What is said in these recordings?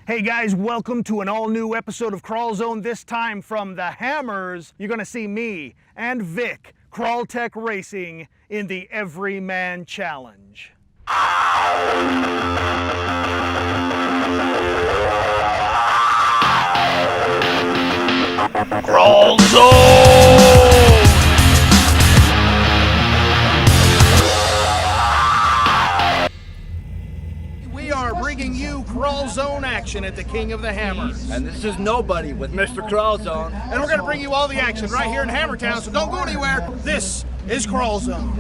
Hey guys, welcome to an all-new episode of KrawlZone. This time from the Hammers, you're gonna see me and Vic, KrawlTech Racing, in the Everyman Challenge. KrawlZone! We are bringing you KrawlZone action at the King of the Hammers. And this is Nobody with Mr. KrawlZone. And we're going to bring you all the action right here in Hammertown, so don't go anywhere. This is KrawlZone.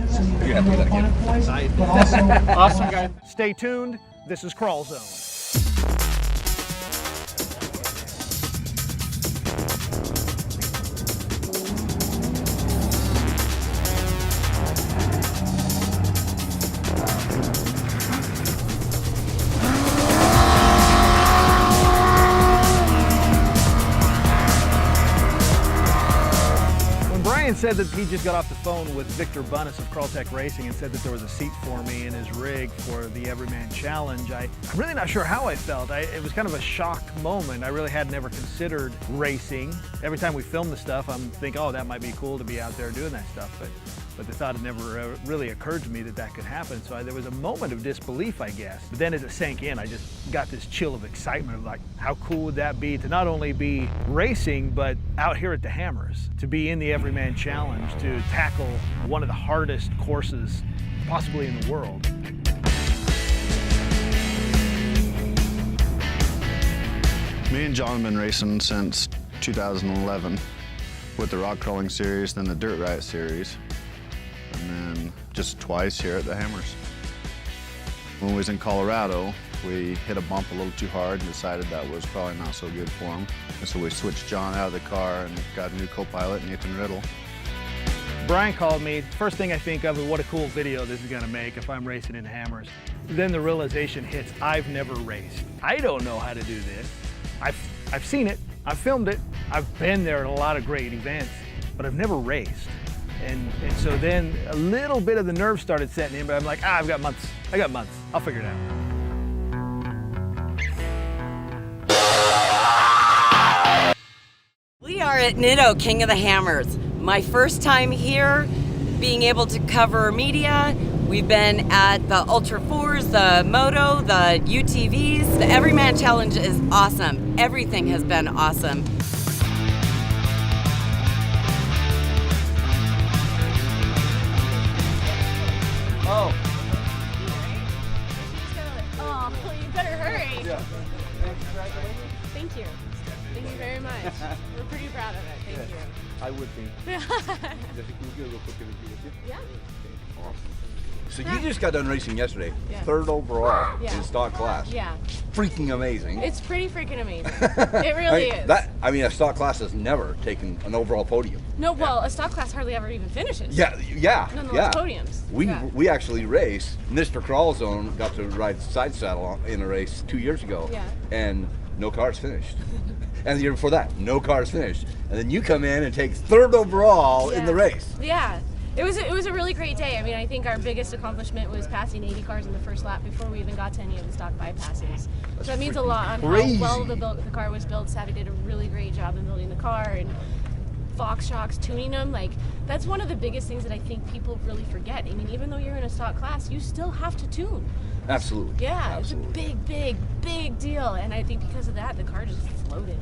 You have to do that again. Awesome, guys. Stay tuned. This is KrawlZone. Brian said that he just got off the phone with Victor Bunnis of KrawlTech Racing and said that there was a seat for me in his rig for the Everyman Challenge. I'm really not sure how I felt. It was kind of a shock moment. I really had never considered racing. Every time we film the stuff, I'm thinking, oh, that might be cool to be out there doing that stuff. But the thought had never really occurred to me that that could happen. So there was a moment of disbelief, I guess. But then as it sank in, I just got this chill of excitement of like, how cool would that be to not only be racing, but out here at the Hammers, to be in the Everyman Challenge, to tackle one of the hardest courses possibly in the world. Me and John have been racing since 2011 with the rock crawling series, then the dirt riot series, and then just twice here at the Hammers. When we was in Colorado, we hit a bump a little too hard and decided that was probably not so good for him. And so we switched John out of the car and got a new co-pilot, Nathan Riddle. Brian called me. First thing I think of is what a cool video this is gonna make if I'm racing in Hammers. Then the realization hits, I've never raced. I don't know how to do this. I've seen it, I've filmed it, I've been there at a lot of great events, but I've never raced. And so then a little bit of the nerves started setting in, but I'm like, I've got months, I'll figure it out. We are at Nitto, King of the Hammers. My first time here, being able to cover media. We've been at the Ultra 4s, the Moto, the UTVs. The Everyman Challenge is awesome. Everything has been awesome. Oh. Oh, you better hurry. Yeah. Thank you. Thank you very much. We're pretty proud of it. Thank you. I would be. Yeah. So you just got done racing yesterday, Yeah. third overall Yeah. in stock class. Yeah. Freaking amazing. It's pretty freaking amazing. It really is. I mean, a stock class has never taken an overall podium. No, well, a stock class hardly ever even finishes. Yeah. Nonetheless, podiums. We actually raced. Mr. KrawlZone got to ride side saddle in a race 2 years ago. Yeah. And no cars finished. And the year before that, no cars finished. And then you come in and take third overall in the race. Yeah. It was a really great day. I mean, I think our biggest accomplishment was passing 80 cars in the first lap before we even got to any of the stock bypasses. So that means a lot on crazy. how well the car was built. Savvy did a really great job in building the car and Fox shocks, tuning them. Like, that's one of the biggest things that I think people really forget. I mean, even though you're in a stock class, you still have to tune. Absolutely. Yeah, Absolutely. It's a big deal. And I think because of that, the car just floated.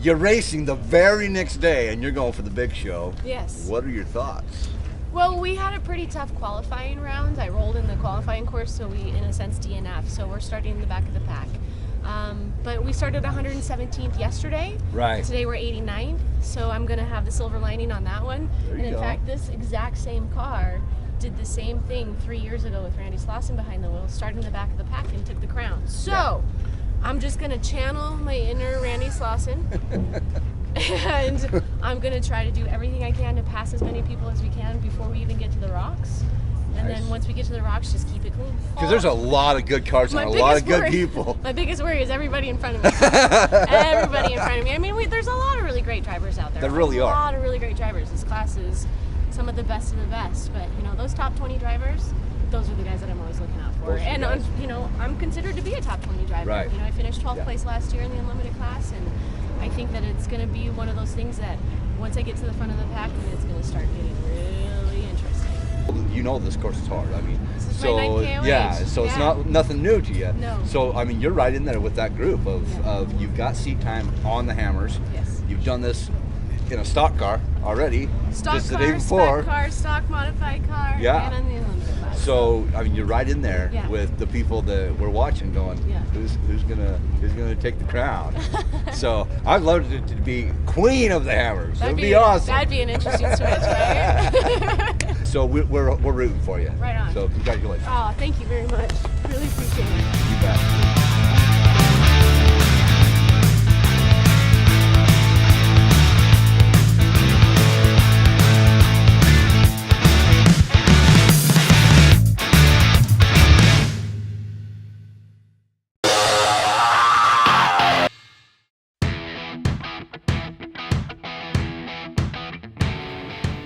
You're racing the very next day and you're going for the big show. Yes. What are your thoughts? Well, we had a pretty tough qualifying round. I rolled in the qualifying course, so we, in a sense, DNF. So we're starting in the back of the pack. But we started 117th yesterday. Right. Today we're 89th, so I'm going to have the silver lining on that one. There you and in go. fact, this exact same car did the same thing 3 years ago with Randy Slauson behind the wheel, started in the back of the pack and took the crown. So I'm just going to channel my inner Randy Slauson. And I'm going to try to do everything I can to pass as many people as we can before we even get to the rocks. And then once we get to the rocks, just keep it clean. Because there's a lot of good cars and a lot of good people. My biggest worry is everybody in front of me. Everybody in front of me. I mean, there's a lot of really great drivers out there. There really a are. A lot of really great drivers. This class is some of the best of the best. But, you know, those top 20 drivers, those are the guys that I'm always looking out for. Those are the And guys. I'm considered to be a top 20 driver. Right. I finished 12th Yeah. place last year in the unlimited class, and I think that it's going to be one of those things that once I get to the front of the pack, then it's going to start getting really interesting. You know this course is hard. I mean, This is my so 9th KOH. yeah, so it's Yeah. nothing new to you. No. So I mean, you're right in there with that group of you've got seat time on the hammers. Yes. You've done this in a stock car already. Stock just car, the day before. spec car, stock modified car, Yeah. and on the unlimited class. So I mean, you're right in there Yeah. with the people that we're watching, going, Yeah. who's gonna take the crown? So I'd love to be queen of the hammers. That'd be awesome. That'd be an interesting switch, right? So we're rooting for you. Right on. So congratulations. Oh, thank you very much. Really appreciate it. You bet.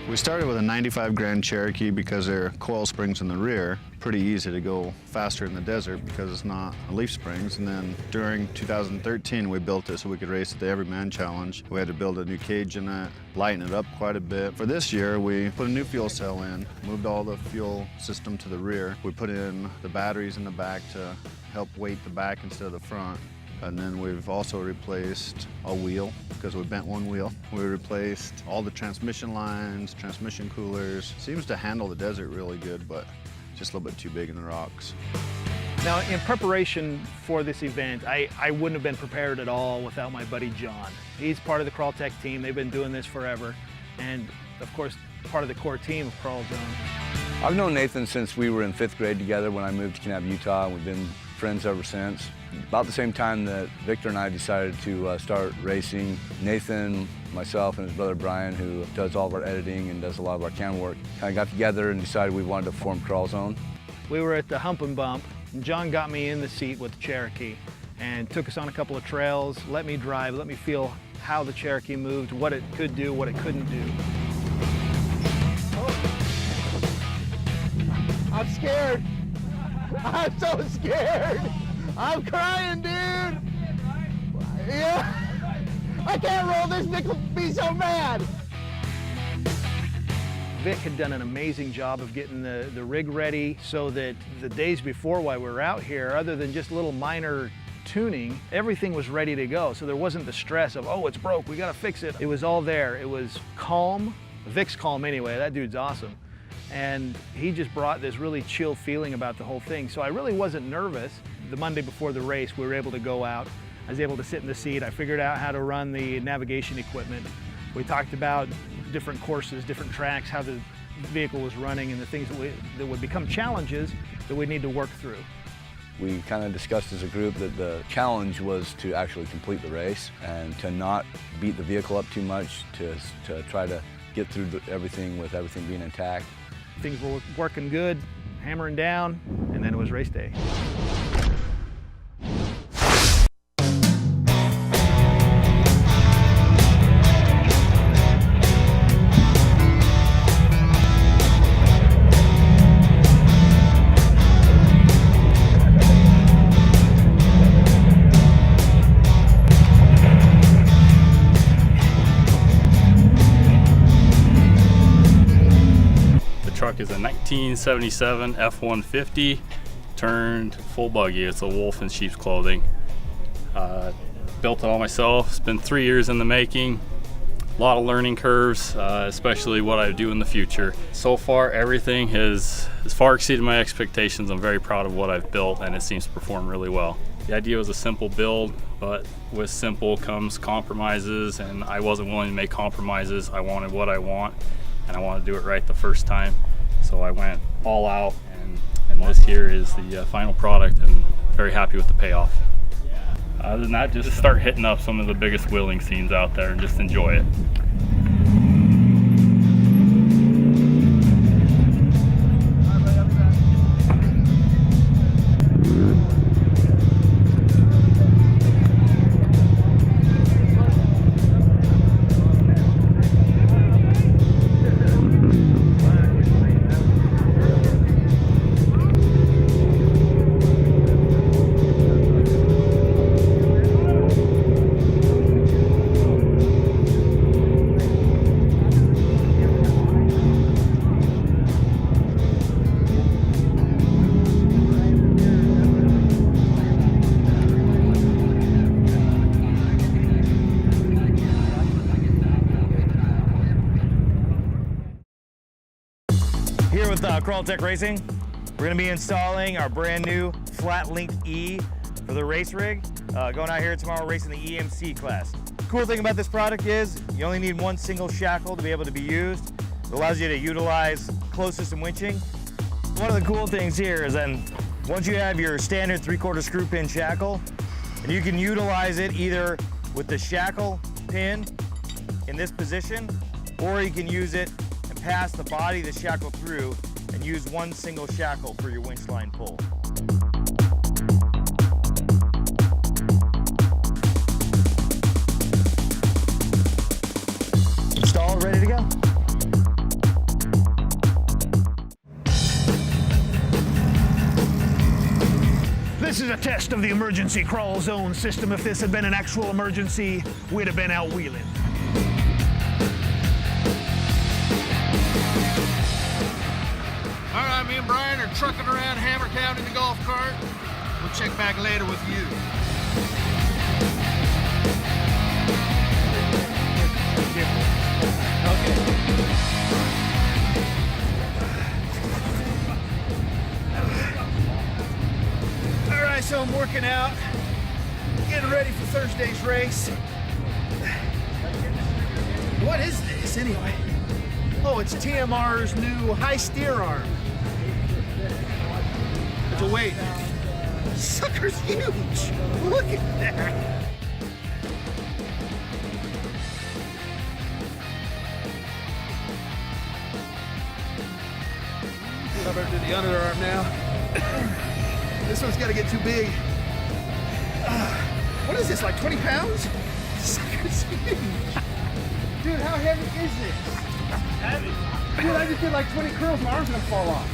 We started with a 95 Grand Cherokee because there are coil springs in the rear. Pretty easy to go faster in the desert because it's not leaf springs. And then during 2013, we built it so we could race at the Everyman Challenge. We had to build a new cage in it, lighten it up quite a bit. For this year, we put a new fuel cell in, moved all the fuel system to the rear. We put in the batteries in the back to help weight the back instead of the front. And then we've also replaced a wheel because we bent one wheel. We replaced all the transmission lines, transmission coolers. Seems to handle the desert really good, but just a little bit too big in the rocks. Now, in preparation for this event, I wouldn't have been prepared at all without my buddy John. He's part of the KrawlTech team. They've been doing this forever. And of course, part of the core team of KrawlZone. I've known Nathan since we were in 5th grade together when I moved to Kanab, Utah. We've been friends ever since. About the same time that Victor and I decided to start racing, Nathan, myself, and his brother Brian, who does all of our editing and does a lot of our camera work, kind of got together and decided we wanted to form KrawlZone. We were at the Hump and Bump, and John got me in the seat with the Cherokee and took us on a couple of trails, let me drive, let me feel how the Cherokee moved, what it could do, what it couldn't do. I'm scared. I'm so scared. I'm crying, dude. Yeah. I can't roll this. Nick will be so mad. Vic had done an amazing job of getting the rig ready so that the days before while we were out here, other than just little minor tuning, everything was ready to go. So there wasn't the stress of, oh, it's broke, we gotta fix it. It was all there. It was calm. Vic's calm anyway, that dude's awesome. And he just brought this really chill feeling about the whole thing. So I really wasn't nervous. The Monday before the race, we were able to go out. I was able to sit in the seat. I figured out how to run the navigation equipment. We talked about different courses, different tracks, how the vehicle was running, and the things that would become challenges that we need to work through. We kind of discussed as a group that the challenge was to actually complete the race and to not beat the vehicle up too much, to try to get through everything with everything being intact. Things were working good, hammering down, and then it was race day. Truck is a 1977 F-150 turned full buggy. It's a wolf in sheep's clothing. Built it all myself. It's been 3 years in the making. A lot of learning curves, especially what I do in the future. So far, everything has far exceeded my expectations. I'm very proud of what I've built, and it seems to perform really well. The idea was a simple build, but with simple comes compromises, and I wasn't willing to make compromises. I wanted what I want, and I want to do it right the first time. So I went all out, and this here is the final product, and very happy with the payoff. Other than that, just start hitting up some of the biggest wheeling scenes out there and just enjoy it. KrawlTech Racing. We're going to be installing our brand new flat link E for the race rig. Going out here tomorrow racing the EMC class. Cool thing about this product is you only need one single shackle to be able to be used. It allows you to utilize closed system winching. One of the cool things here is then once you have your standard 3/4 screw pin shackle, and you can utilize it either with the shackle pin in this position, or you can use it and pass the body of the shackle through and use one single shackle for your winch line pull. Installed, ready to go. This is a test of the emergency KrawlZone system. If this had been an actual emergency, we'd have been out wheeling. All right, me and Brian are trucking around Hammertown in the golf cart. We'll check back later with you. All right, so I'm working out, getting ready for Thursday's race. What is this anyway? Oh, it's TMR's new high steer arm. It's a weight. Sucker's huge. Look at that. I better do the underarm now. This one's got to get too big. What is this, like 20 pounds? Sucker's huge. Dude, how heavy is this? Heavy. Dude, I just did like 20 curls, my arm's gonna fall off.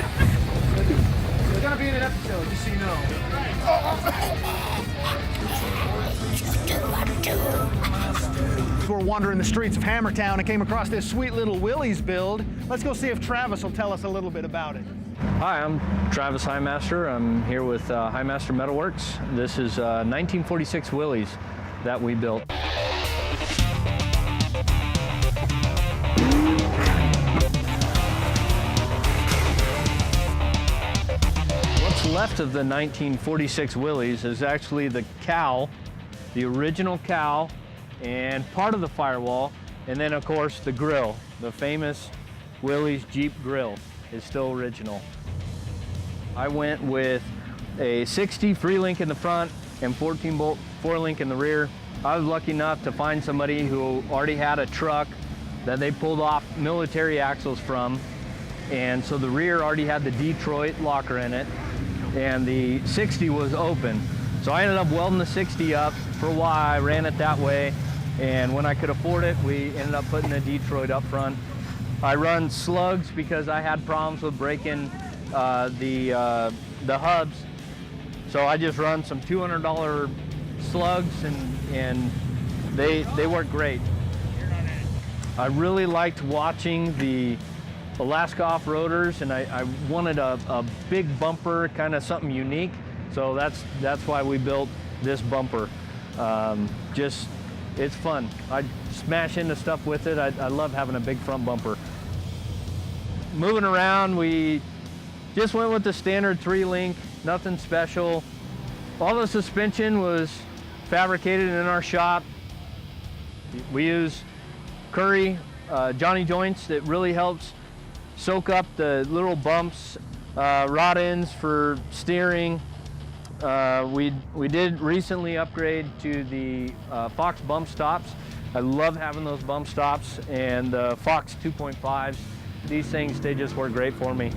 It's gonna be in an episode, just so you know. We're wandering the streets of Hammertown and came across this sweet little Willys build. Let's go see if Travis will tell us a little bit about it. Hi, I'm Travis Highmaster. I'm here with Highmaster Metalworks. This is 1946 Willys that we built. What's left of the 1946 Willys is actually the cowl, the original cowl, and part of the firewall, and then of course the grill. The famous Willys Jeep grill is still original. I went with a 60 free link in the front and 14 bolt 4 link in the rear. I was lucky enough to find somebody who already had a truck that they pulled off military axles from, and so the rear already had the Detroit locker in it, and the 60 was open. So I ended up welding the 60 up. For a while I ran it that way, and when I could afford it, we ended up putting the Detroit up front. I run slugs because I had problems with breaking the hubs, so I just run some $200 slugs, and they work great. I really liked watching the Alaska off-roaders, and I wanted a big bumper, kind of something unique, so that's why we built this bumper. It's fun. I smash into stuff with it. I love having a big front bumper. Moving around, we just went with the standard 3-link, nothing special. All the suspension was fabricated in our shop. We use Curry Johnny joints that really helps soak up the little bumps, rod ends for steering. We did recently upgrade to the Fox bump stops. I love having those bump stops, and the Fox 2.5s. These things, they just work great for me.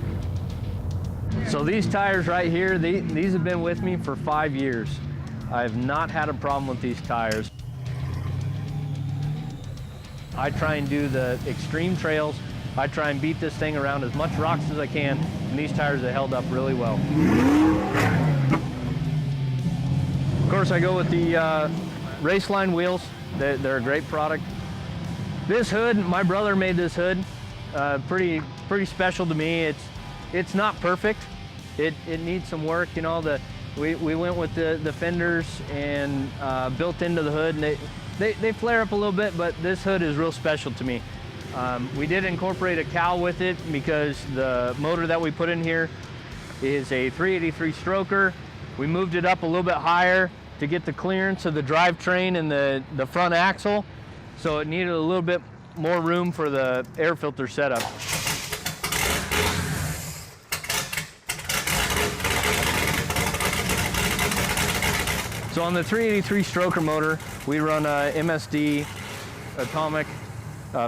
So these tires right here, these have been with me for 5 years. I have not had a problem with these tires. I try and do the extreme trails. I try and beat this thing around as much rocks as I can, and these tires have held up really well. Of course, I go with the Raceline wheels. They're a great product. This hood, my brother made this hood. Pretty special to me. It's not perfect. It needs some work. You know, we went with the fenders and built into the hood, and they flare up a little bit, but this hood is real special to me. We did incorporate a cowl with it because the motor that we put in here is a 383 stroker. We moved it up a little bit higher to get the clearance of the drivetrain and the front axle, so it needed a little bit more room for the air filter setup. So on the 383 stroker motor, we run a MSD atomic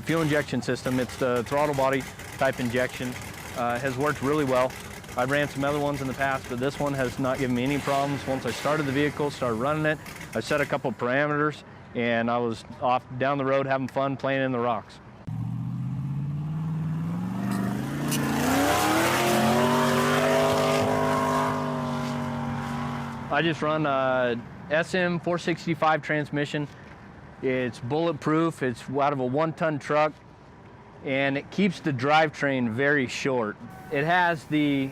fuel injection system. It's the throttle body type injection. Has worked really well. I ran some other ones in the past, but this one has not given me any problems. Once I started the vehicle, started running it, I set a couple parameters, and I was off down the road having fun playing in the rocks. I just run a SM 465 transmission. It's bulletproof, it's out of a 1-ton truck, and it keeps the drivetrain very short. It has the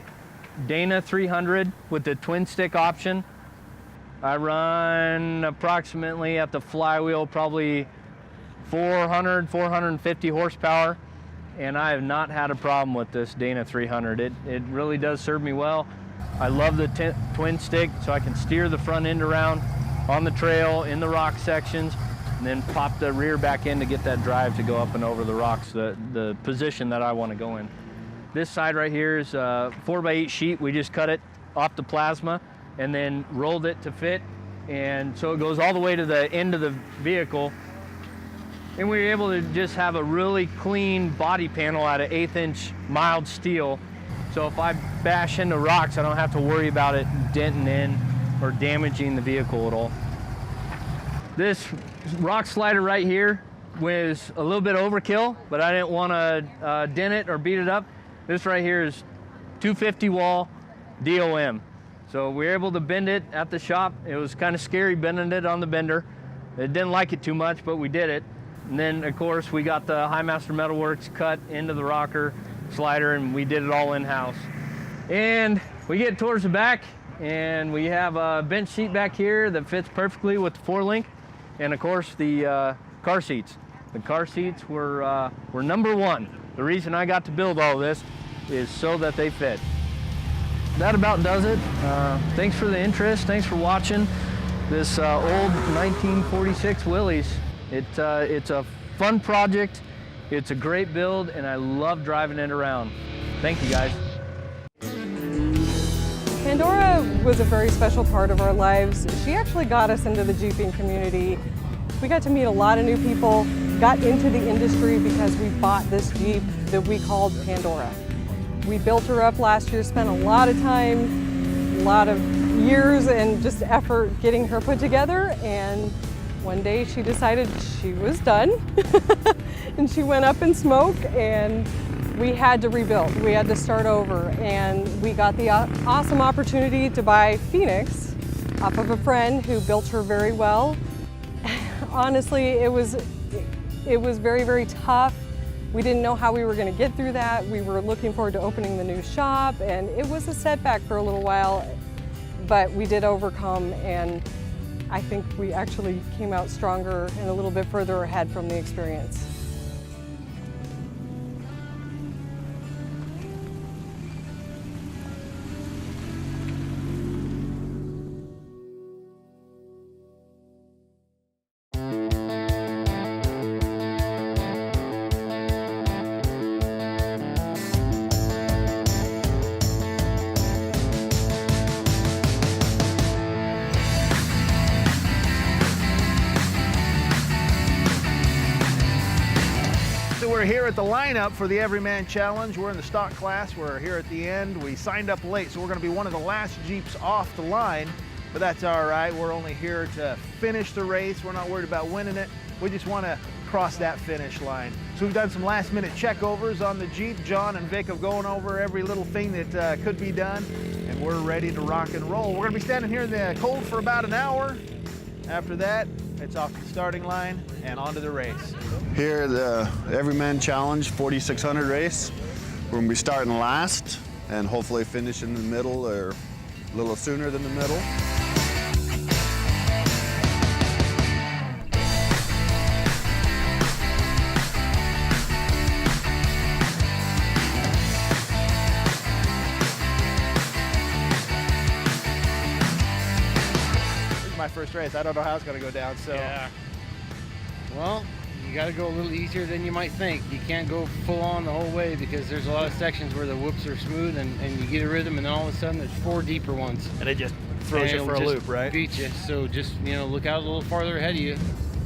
Dana 300 with the twin stick option. I run approximately at the flywheel probably 400, 450 horsepower, and I have not had a problem with this Dana 300. It really does serve me well. I love the twin stick, so I can steer the front end around on the trail, in the rock sections, and then pop the rear back in to get that drive to go up and over the rocks, the position that I want to go in. This side right here is a 4x8 sheet. We just cut it off the plasma and then rolled it to fit. And so it goes all the way to the end of the vehicle. And we were able to just have a really clean body panel out of 1/8" mild steel. So if I bash into rocks, I don't have to worry about it denting in or damaging the vehicle at all. This rock slider right here was a little bit overkill, but I didn't want to dent it or beat it up. This right here is 250 wall DOM. So we were able to bend it at the shop. It was kind of scary bending it on the bender. It didn't like it too much, but we did it. And then of course we got the Highmaster Metalworks cut into the rocker slider, and we did it all in-house. And we get towards the back, and we have a bench seat back here that fits perfectly with the 4-link, and of course the car seats. The car seats were number one. The reason I got to build all this is so that they fit. That about does it. Thanks for the interest. Thanks for watching this old 1946 Willys. It's a fun project. It's a great build, and I love driving it around. Thank you, guys. Pandora was a very special part of our lives. She actually got us into the Jeeping community. We got to meet a lot of new people, got into the industry because we bought this Jeep that we called Pandora. We built her up last year, spent a lot of time, a lot of years and just effort getting her put together, and one day she decided she was done and she went up in smoke, and we had to rebuild. We had to start over, and we got the awesome opportunity to buy Phoenix off of a friend who built her very well. Honestly, it was very, very tough. We didn't know how we were going to get through that. We were looking forward to opening the new shop, and it was a setback for a little while, but we did overcome, and I think we actually came out stronger and a little bit further ahead from the experience. We're here at the lineup for the Everyman Challenge. We're in the stock class. We're here at the end. We signed up late, so we're going to be one of the last Jeeps off the line, but that's all right. We're only here to finish the race. We're not worried about winning it. We just want to cross that finish line. So we've done some last-minute checkovers on the Jeep. John and Vic have gone over every little thing that could be done, and we're ready to rock and roll. We're going to be standing here in the cold for about an hour. After that, it's off the starting line and onto the race. Here at the Everyman Challenge 4600 race, we're gonna be starting last and hopefully finish in the middle or a little sooner than the middle. my first race. I don't know how it's going to go down. So yeah. Well, you got to go a little easier than you might think. You can't go full on the whole way because there's a lot of sections where the whoops are smooth and you get a rhythm, and then all of a sudden there's 4 deeper ones. And it just throws you for a loop, right? Beat you. So just, you know, look out a little farther ahead of you.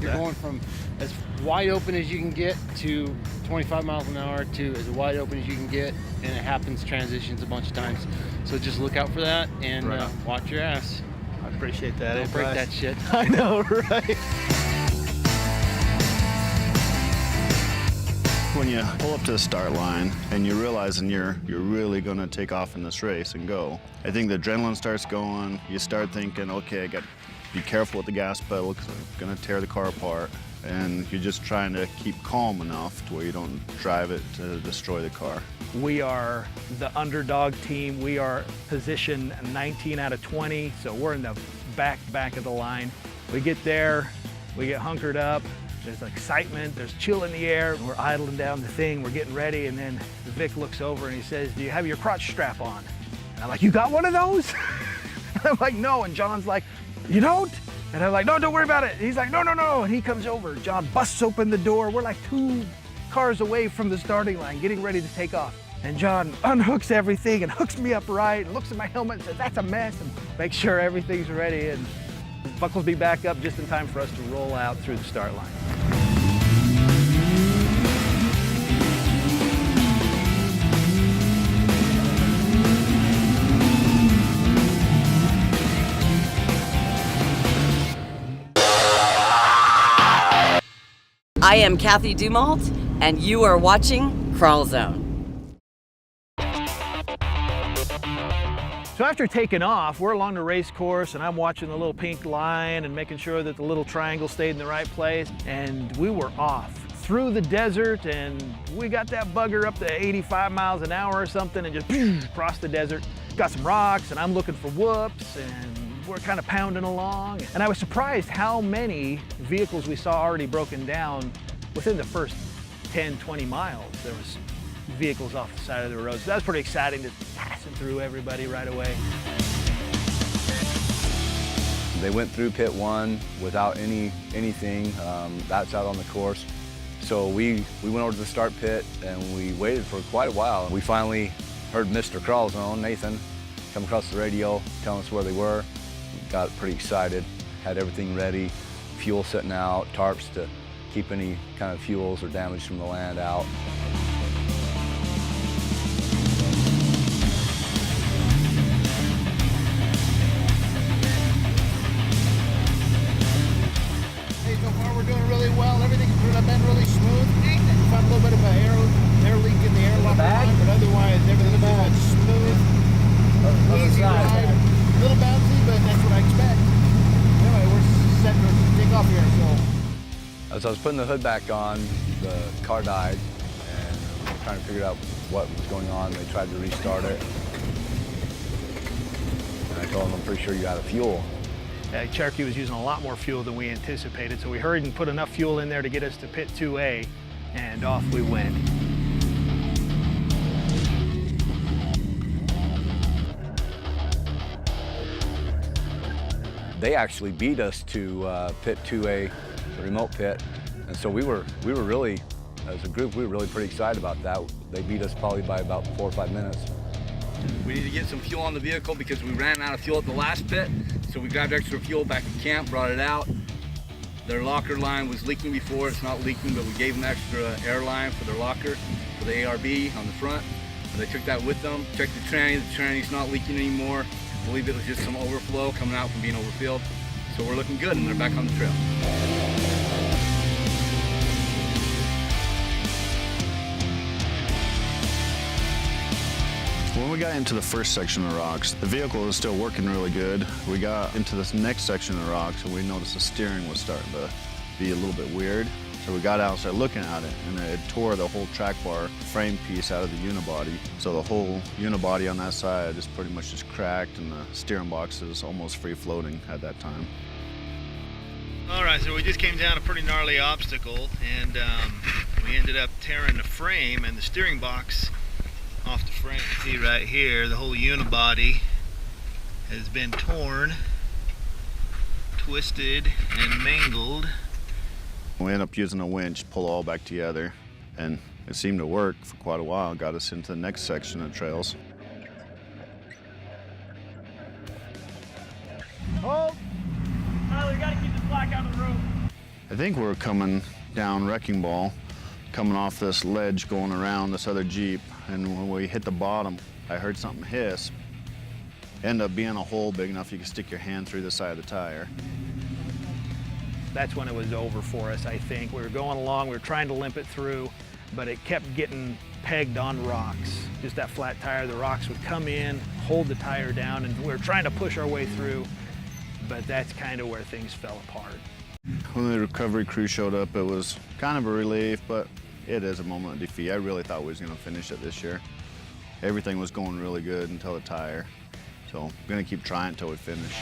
You're going from as wide open as you can get to 25 miles an hour to as wide open as you can get, and it happens transitions a bunch of times. So just look out for that and watch your ass. I appreciate that. Don't break that shit. I know, right? When you pull up to the start line and you realize and you're really going to take off in this race and go, I think the adrenaline starts going. You start thinking, okay, I got to be careful with the gas pedal because I'm going to tear the car apart. And you're just trying to keep calm enough to where you don't drive it to destroy the car. We are the underdog team. We are position 19 out of 20, so we're in the back of the line. We get there, we get hunkered up, there's excitement, there's chill in the air, we're idling down the thing, we're getting ready, and then Vic looks over and he says, "Do you have your crotch strap on?" And I'm like, "You got one of those?" And I'm like, "No," and John's like, "You don't?" And I'm like, "No, don't worry about it." And he's like, "No, no, no." And he comes over. John busts open the door. We're like 2 cars away from the starting line, getting ready to take off. And John unhooks everything and hooks me up right and looks at my helmet and says, "That's a mess," and makes sure everything's ready and buckles me back up just in time for us to roll out through the start line. I am Kathy Dumalt, and you are watching KrawlZone. So after taking off, we're along the race course, and I'm watching the little pink line and making sure that the little triangle stayed in the right place, and we were off through the desert, and we got that bugger up to 85 miles an hour or something and just across the desert. Got some rocks, and I'm looking for whoops, and we're kind of pounding along. And I was surprised how many vehicles we saw already broken down within the first 10, 20 miles. There was vehicles off the side of the road. So that was pretty exciting, to passing through everybody right away. They went through pit 1 without anything. That's out on the course. So we went over to the start pit and we waited for quite a while. We finally heard Mr. KrawlZone, Nathan, come across the radio, telling us where they were. We got pretty excited, had everything ready, fuel sitting out, tarps to keep any kind of fuels or damage from the land out. Hey, so far we're doing really well. Everything's been really smooth. We found a little bit of an air leak in the airlock line, but otherwise everything's been smooth, easy ride. A little bouncy, but that's what I expect. Anyway, we're set to take off here. So, as I was putting the hood back on, the car died, and we were trying to figure out what was going on. They tried to restart it, and I told them, "I'm pretty sure you're out of fuel." Cherokee was using a lot more fuel than we anticipated, so we hurried and put enough fuel in there to get us to pit 2A, and off we went. They actually beat us to pit 2A, the remote pit, and so we were really, as a group, we were really pretty excited about that. They beat us probably by about 4 or 5 minutes. We need to get some fuel on the vehicle because we ran out of fuel at the last pit, so we grabbed extra fuel back at camp, brought it out. Their locker line was leaking before. It's not leaking, but we gave them extra air line for their locker, for the ARB on the front. They took that with them, checked the tranny's not leaking anymore. I believe it was just some overflow coming out from being overfilled. So we're looking good and they're back on the trail. When we got into the first section of rocks, the vehicle was still working really good. We got into this next section of rocks and we noticed the steering was starting to be a little bit weird. So we got out and started looking at it, and it tore the whole track bar frame piece out of the unibody. So the whole unibody on that side is pretty much just cracked, and the steering box is almost free floating at that time. All right, so we just came down a pretty gnarly obstacle, and we ended up tearing the frame and the steering box off the frame. See right here, the whole unibody has been torn twisted and mangled. We ended up using a winch, pull it all back together, and it seemed to work for quite a while. Got us into the next section of trails. Hold! Tyler, you gotta keep the slack out of the rope. I think we were coming down Wrecking Ball, coming off this ledge going around this other Jeep, and when we hit the bottom, I heard something hiss. Ended up being a hole big enough you could stick your hand through the side of the tire. That's when it was over for us, I think. We were going along, we were trying to limp it through, but it kept getting pegged on rocks. Just that flat tire, the rocks would come in, hold the tire down, and we were trying to push our way through, but that's kind of where things fell apart. When the recovery crew showed up, it was kind of a relief, but it is a moment of defeat. I really thought we was gonna finish it this year. Everything was going really good until the tire. So I'm gonna keep trying until we finish.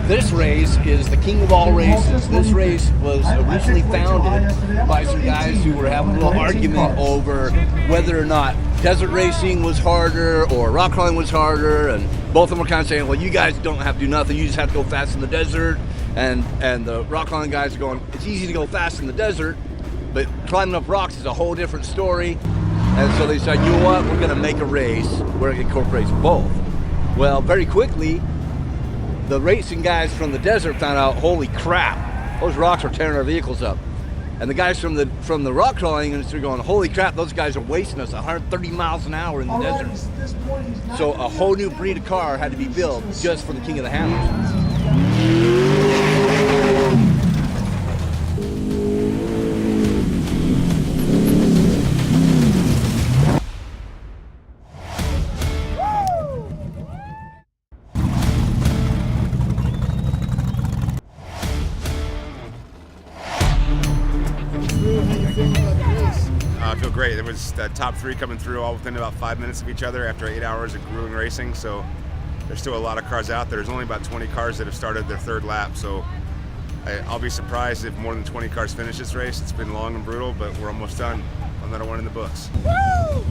This race is the king of all races. This race was originally founded by some guys who were having a little argument over whether or not desert racing was harder or rock crawling was harder, and both of them were kind of saying, well, you guys don't have to do nothing, you just have to go fast in the desert, and the rock crawling guys are going, it's easy to go fast in the desert, but climbing up rocks is a whole different story. And so they said, you know what, we're gonna make a race where it incorporates both. Well, very quickly, the racing guys from the desert found out, holy crap, those rocks are tearing our vehicles up. And the guys from the rock crawling industry going, holy crap, those guys are wasting us 130 miles an hour in the desert. So a whole new breed of car had to be built just for the King of the Hammers. I feel great. There was the top three coming through all within about 5 minutes of each other after 8 hours of grueling racing. So there's still a lot of cars out there. There's only about 20 cars that have started their third lap. So I'll be surprised if more than 20 cars finish this race. It's been long and brutal, but we're almost done. Another one in the books. Woo!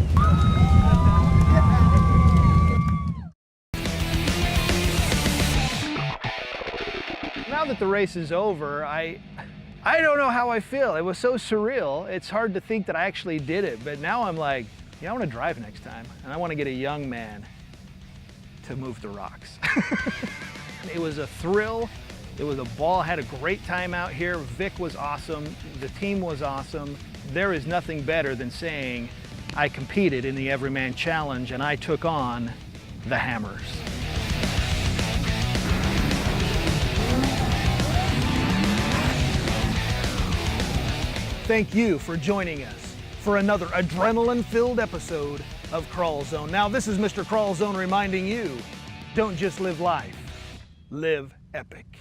Now that the race is over, I don't know how I feel. It was so surreal. It's hard to think that I actually did it, but now I'm like, yeah, I want to drive next time, and I want to get a young man to move the rocks. It was a thrill. It was a ball. I had a great time out here. Vic was awesome. The team was awesome. There is nothing better than saying I competed in the Everyman Challenge and I took on the Hammers. Thank you for joining us for another adrenaline-filled episode of KrawlZone. Now, this is Mr. KrawlZone reminding you, don't just live life, live epic.